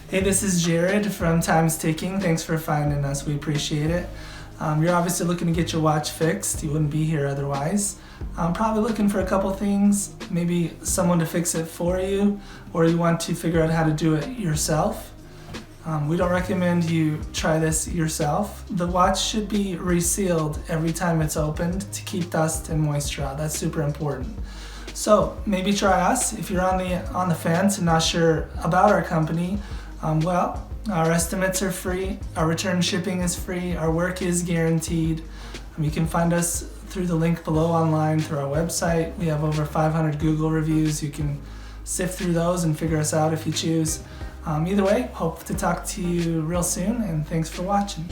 Hey, this is Jared from Time's Ticking. Thanks for finding us. We appreciate it. You're obviously looking to get your watch fixed. You wouldn't be here otherwise. I'm probably looking for a couple things, maybe someone to fix it for you, or you want to figure out how to do it yourself. We don't recommend you try this yourself. The watch should be resealed every time it's opened to keep dust and moisture out. That's super important. So maybe try us. If you're on the fence and not sure about our company, our estimates are free, our return shipping is free, our work is guaranteed. You can find us through the link below online through our website. We have over 500 Google reviews. You can sift through those and figure us out if you choose. Either way, hope to talk to you real soon, and thanks for watching.